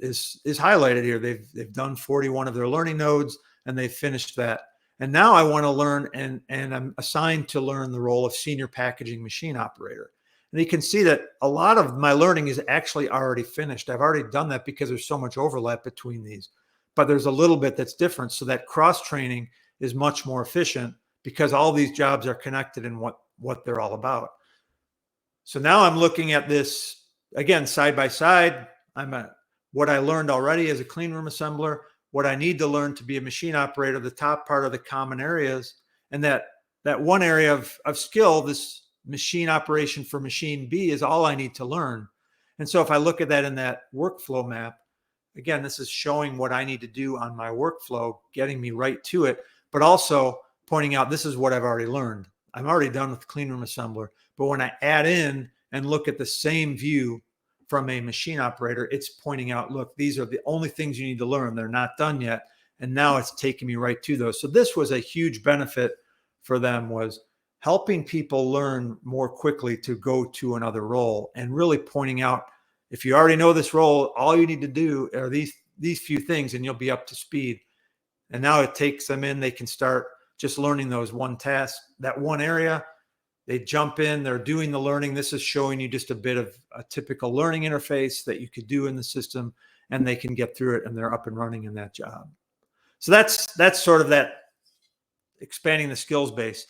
is highlighted here. They've done 41 of their learning nodes and they've finished that. And now I want to learn, and I'm assigned to learn the role of senior packaging machine operator. And you can see that a lot of my learning is actually already finished. I've already done that because there's so much overlap between these, but there's a little bit that's different. So that cross-training is much more efficient because all these jobs are connected in what they're all about. So now I'm looking at this, again, side by side. What I learned already as a clean room assembler, what I need to learn to be a machine operator, the top part of the common areas, and that one area of skill, this machine operation for machine B, is all I need to learn. And so if I look at that in that workflow map, again, this is showing what I need to do on my workflow, getting me right to it, but also pointing out this is what I've already learned. I'm already done with clean room assembler. But when I add in and look at the same view from a machine operator, it's pointing out, look, these are the only things you need to learn. They're not done yet. And now it's taking me right to those. So this was a huge benefit for them, was helping people learn more quickly to go to another role, and really pointing out, if you already know this role, all you need to do are these few things and you'll be up to speed. And now it takes them in, they can start just learning those one task, that one area. They jump in, they're doing the learning. This is showing you just a bit of a typical learning interface that you could do in the system, and they can get through it and they're up and running in that job. So that's sort of that expanding the skills base.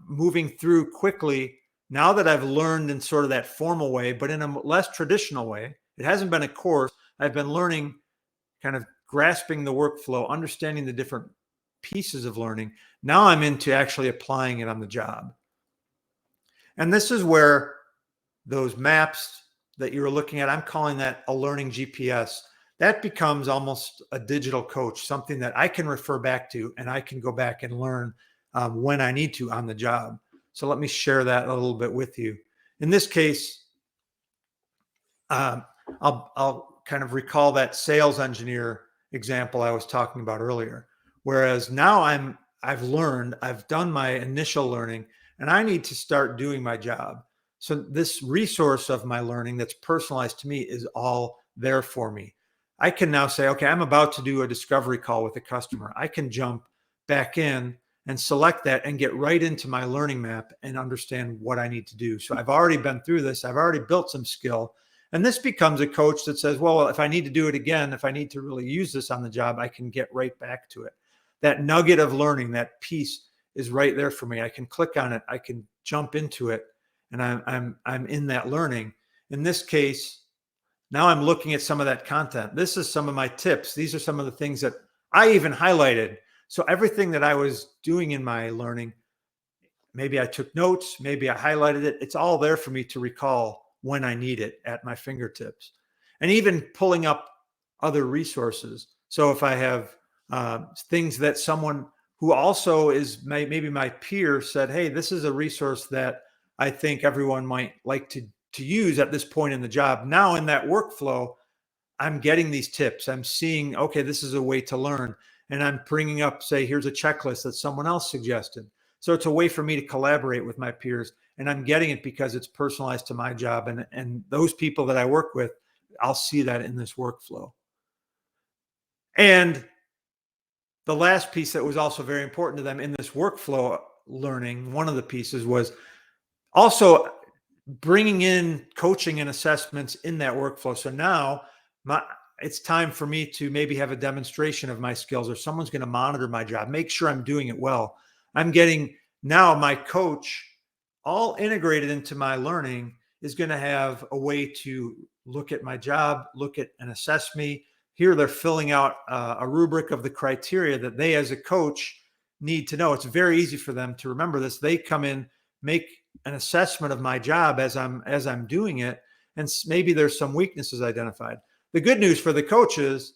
Moving through quickly, now that I've learned in sort of that formal way, but in a less traditional way, It hasn't been a course. I've been learning, kind of grasping the workflow, understanding the different pieces of learning. Now I'm into actually applying it on the job. And this is where those maps that you were looking at, I'm calling that a learning GPS. That becomes almost a digital coach, something that I can refer back to and I can go back and learn when I need to on the job. So let me share that a little bit with you. In this case, I'll kind of recall that sales engineer example I was talking about earlier. Whereas now I've learned, I've done my initial learning, and I need to start doing my job. So this resource of my learning that's personalized to me is all there for me. I can now say, okay, I'm about to do a discovery call with a customer. I can jump back in and select that and get right into my learning map and understand what I need to do. So I've already been through this. I've already built some skill. And this becomes a coach that says, well, if I need to do it again, if I need to really use this on the job, I can get right back to it. That nugget of learning, that piece is right there for me. I can click on it. I can jump into it, and I'm in that learning. In this case, now I'm looking at some of that content. This is some of my tips. These are some of the things that I even highlighted. So everything that I was doing in my learning, maybe I took notes, maybe I highlighted it. It's all there for me to recall when I need it at my fingertips. And even pulling up other resources. So if I have things that someone who also is maybe my peer said, hey, this is a resource that I think everyone might like to use at this point in the job. Now in that workflow, I'm getting these tips. I'm seeing, okay, this is a way to learn. And I'm bringing up, say, here's a checklist that someone else suggested. So it's a way for me to collaborate with my peers. And I'm getting it because it's personalized to my job. And those people that I work with, I'll see that in this workflow. And the last piece that was also very important to them in this workflow learning, one of the pieces was also bringing in coaching and assessments in that workflow. So now it's time for me to maybe have a demonstration of my skills, or someone's going to monitor my job, make sure I'm doing it well. I'm getting now my coach all integrated into my learning is going to have a way to look at my job, look at and assess me. Here they're filling out a rubric of the criteria that they as a coach need to know. It's very easy for them to remember this. They come in, make an assessment of my job as I'm doing it, and maybe there's some weaknesses identified. The good news for the coaches,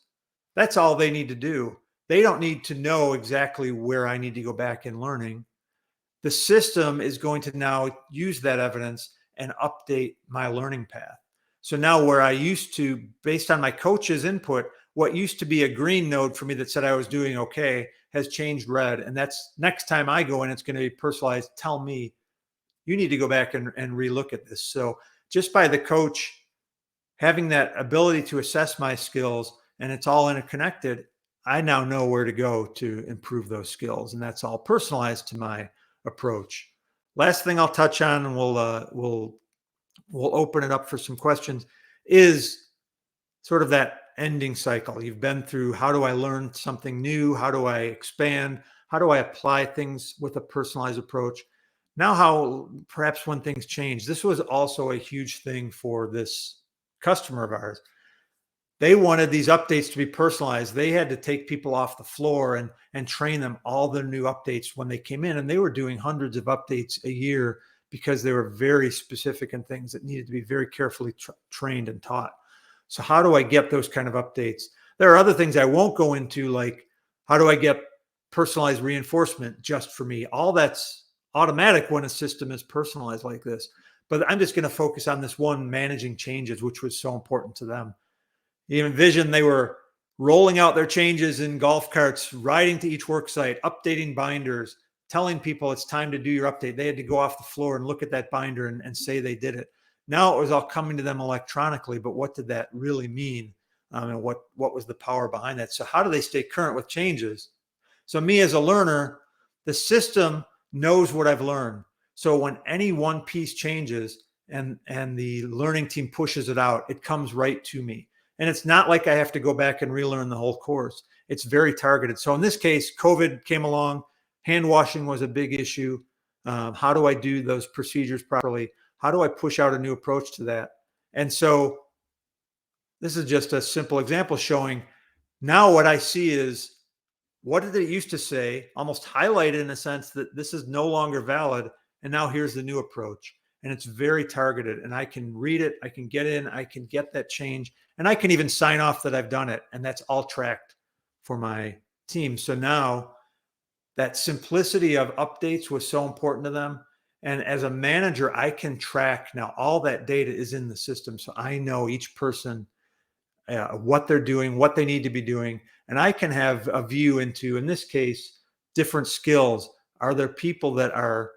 that's all they need to do. They don't need to know exactly where I need to go back in learning. The system is going to now use that evidence and update my learning path. So now where I used to, based on my coach's input, what used to be a green node for me that said I was doing okay has changed red. And that's next time I go in, it's going to be personalized. Tell me, you need to go back and relook at this. So just by the coach having that ability to assess my skills, and it's all interconnected, I now know where to go to improve those skills. And that's all personalized to my approach. Last thing I'll touch on, and we'll open it up for some questions, is sort of that ending cycle. You've been through, how do I learn something new? How do I expand? How do I apply things with a personalized approach? Now, how perhaps when things change. This was also a huge thing for this customer of ours. They wanted these updates to be personalized. They had to take people off the floor and train them all the new updates when they came in. And they were doing hundreds of updates a year because they were very specific in things that needed to be very carefully trained and taught. So how do I get those kind of updates? There are other things I won't go into, like how do I get personalized reinforcement just for me? All that's automatic when a system is personalized like this. But I'm just going to focus on this one, managing changes, which was so important to them. You envision they were rolling out their changes in golf carts, riding to each work site, updating binders, telling people it's time to do your update. They had to go off the floor and look at that binder and say they did it. Now it was all coming to them electronically, but what did that really mean? And what was the power behind that? So how do they stay current with changes? So me as a learner, the system knows what I've learned. So when any one piece changes and the learning team pushes it out, it comes right to me. And it's not like I have to go back and relearn the whole course. It's very targeted. So in this case, COVID came along. Hand washing was a big issue. How do I do those procedures properly? How do I push out a new approach to that? And so this is just a simple example showing now what I see is, what did it used to say, almost highlighted in a sense that this is no longer valid. And now here's the new approach. And it's very targeted. And I can read it, I can get in, I can get that change, and I can even sign off that I've done it. And that's all tracked for my team. So now that simplicity of updates was so important to them. And as a manager, I can track now, all that data is in the system. So I know each person, what they're doing, what they need to be doing. And I can have a view into, in this case, different skills. Are there people that are,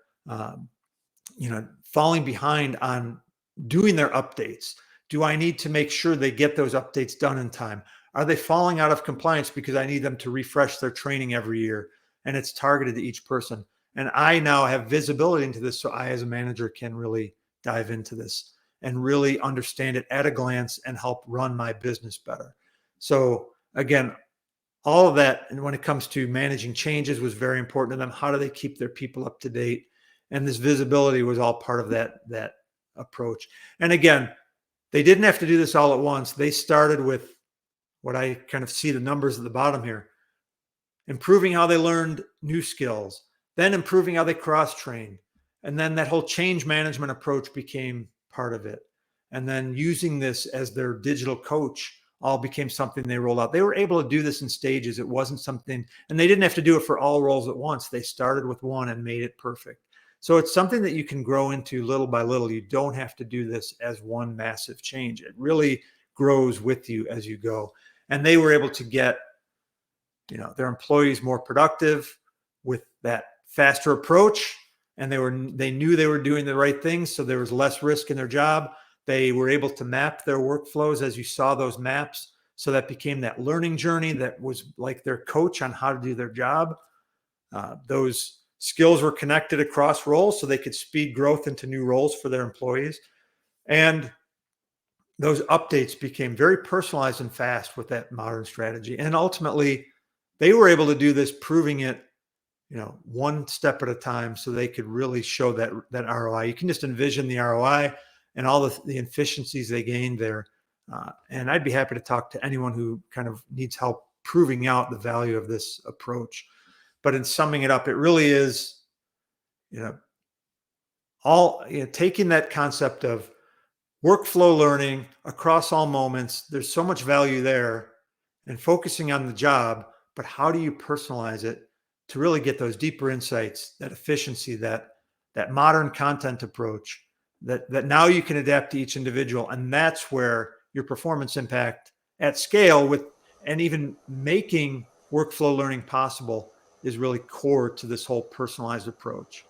falling behind on doing their updates? Do I need to make sure they get those updates done in time? Are they falling out of compliance because I need them to refresh their training every year? And it's targeted to each person. And I now have visibility into this. So I, as a manager, can really dive into this and really understand it at a glance and help run my business better. So again, all of that, and when it comes to managing changes, was very important to them. How do they keep their people up to date? And this visibility was all part of that approach. And again, they didn't have to do this all at once. They started with what I kind of see the numbers at the bottom here: improving how they learned new skills, then improving how they cross-trained. And then that whole change management approach became part of it. And then using this as their digital coach all became something they rolled out. They were able to do this in stages. It wasn't something, and they didn't have to do it for all roles at once. They started with one and made it perfect. So it's something that you can grow into little by little. You don't have to do this as one massive change. It really grows with you as you go. And they were able to get, their employees more productive with that faster approach. And they knew they were doing the right things. So there was less risk in their job. They were able to map their workflows as you saw those maps. So that became that learning journey that was like their coach on how to do their job. Those skills were connected across roles so they could speed growth into new roles for their employees. And those updates became very personalized and fast with that modern strategy. And ultimately, they were able to do this, proving it, one step at a time, so they could really show that ROI. You can just envision the ROI and all the efficiencies they gained there. And I'd be happy to talk to anyone who kind of needs help proving out the value of this approach. But in summing it up, it really is, taking that concept of workflow learning across all moments. There's so much value there, and focusing on the job, but how do you personalize it to really get those deeper insights, that efficiency, that modern content approach that now you can adapt to each individual. And that's where your performance impact at scale and even making workflow learning possible is really core to this whole personalized approach.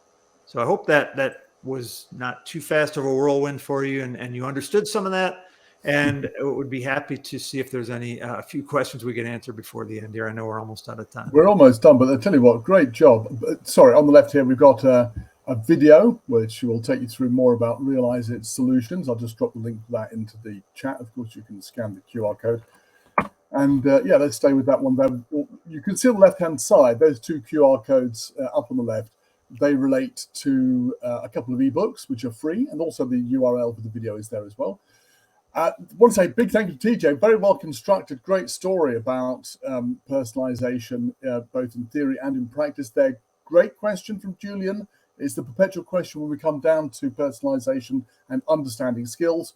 So I hope that was not too fast of a whirlwind for you, and you understood some of that. And it would be happy to see if there's a few questions we can answer before the end here. I know we're almost out of time. We're almost done, but I tell you what, great job. Sorry, on the left here, we've got a video which will take you through more about Realize Its solutions. I'll just drop the link for that into the chat. Of course, you can scan the QR code. And let's stay with that one there. You can see on the left-hand side, those two QR codes up on the left. They relate to a couple of ebooks, which are free, and also the URL for the video is there as well. I want to say a big thank you to TJ. Very well constructed, great story about personalization, both in theory and in practice there. Great question from Julian. It's the perpetual question when we come down to personalization and understanding skills.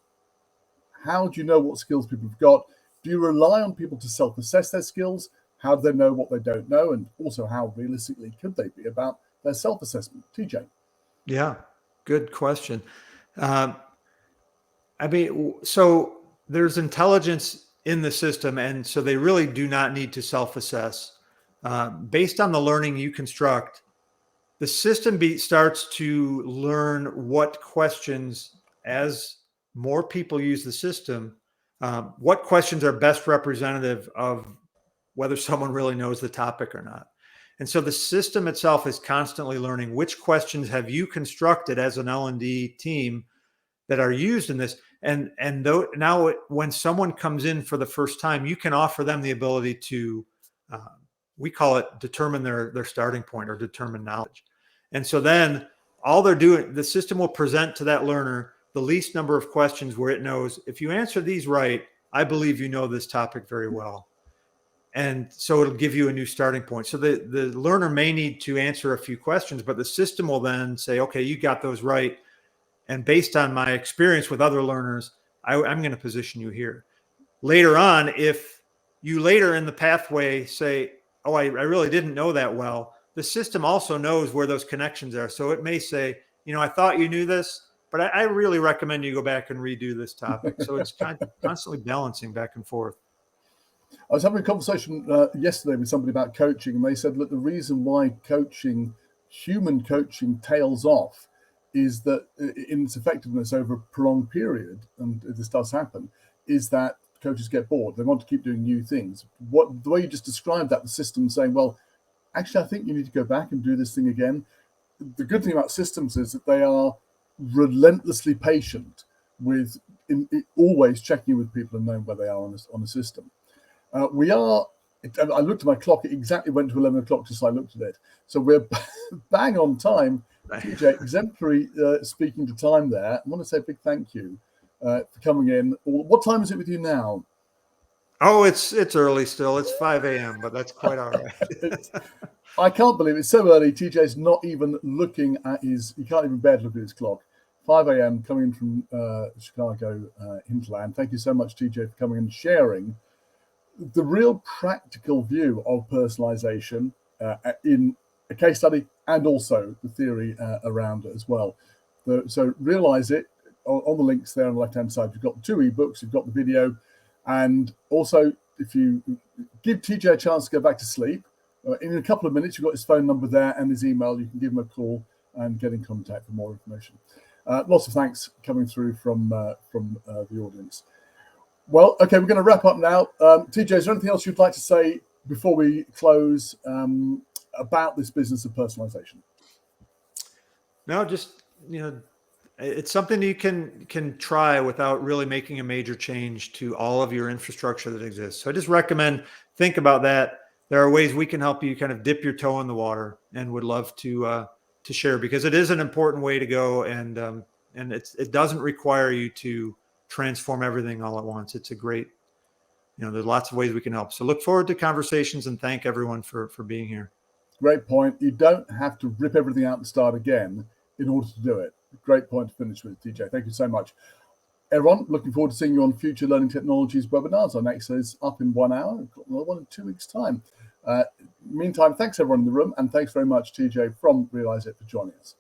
How do you know what skills people have got? Do you rely on people to self-assess their skills? How do they know what they don't know? And also, how realistically could they be about their self-assessment? TJ. Yeah, good question. So there's intelligence in the system, and so they really do not need to self-assess. Based on the learning you construct, the system starts to learn what questions, as more people use the system, what questions are best representative of whether someone really knows the topic or not. And so the system itself is constantly learning which questions have you constructed as an L&D team that are used in this. And now when someone comes in for the first time, you can offer them the ability to, we call it determine their starting point or determine knowledge. And so then all they're doing, the system will present to that learner the least number of questions where it knows if you answer these right, I believe you know this topic very well. And so it'll give you a new starting point. So the learner may need to answer a few questions, but the system will then say, okay, you got those right. And based on my experience with other learners, I'm going to position you here. Later on, if you later in the pathway say, oh, I really didn't know that well, the system also knows where those connections are. So it may say, I thought you knew this, but I really recommend you go back and redo this topic. So it's constantly balancing back and forth. I was having a conversation yesterday with somebody about coaching, and they said, look, the reason why human coaching tails off is that in its effectiveness over a prolonged period, and this does happen, is that coaches get bored. They want to keep doing new things. The way you just described that, the system saying, well, actually, I think you need to go back and do this thing again. The good thing about systems is that they are relentlessly patient with always checking with people and knowing where they are on a system. I looked at my clock, it exactly went to 11 o'clock just as I looked at it. So we're bang on time. TJ, exemplary speaking to time there. I want to say a big thank you for coming in. What time is it with you now? Oh, it's early still. It's 5 a.m., but that's quite all right. I can't believe it's so early. TJ's not even looking at he can't even bear to look at his clock. 5 a.m. coming in from Chicago hinterland. Thank you so much, TJ, for coming and sharing the real practical view of personalization in a case study and also the theory around it as well. So realize it on the links there on the left-hand side. You've got the 2 ebooks, you've got the video, and also if you give TJ a chance to go back to sleep, in a couple of minutes, you've got his phone number there and his email. You can give him a call and get in contact for more information. Lots of thanks coming through from the audience. Well, okay, we're going to wrap up now. TJ, is there anything else you'd like to say before we close about this business of personalization? No, just, it's something you can try without really making a major change to all of your infrastructure that exists. So I just recommend think about that. There are ways we can help you kind of dip your toe in the water, and would love to share, because it is an important way to go, and it doesn't require you to transform everything all at once. It's a great, there's lots of ways we can help. So look forward to conversations, and thank everyone for being here. Great point. You don't have to rip everything out and start again in order to do it. Great point to finish with, TJ. Thank you so much. Everyone, looking forward to seeing you on future Learning Technologies webinars. Our next is up in 1 hour. We've got another one in 2 weeks' time. Meantime, thanks everyone in the room, and thanks very much, TJ from Realize It, for joining us.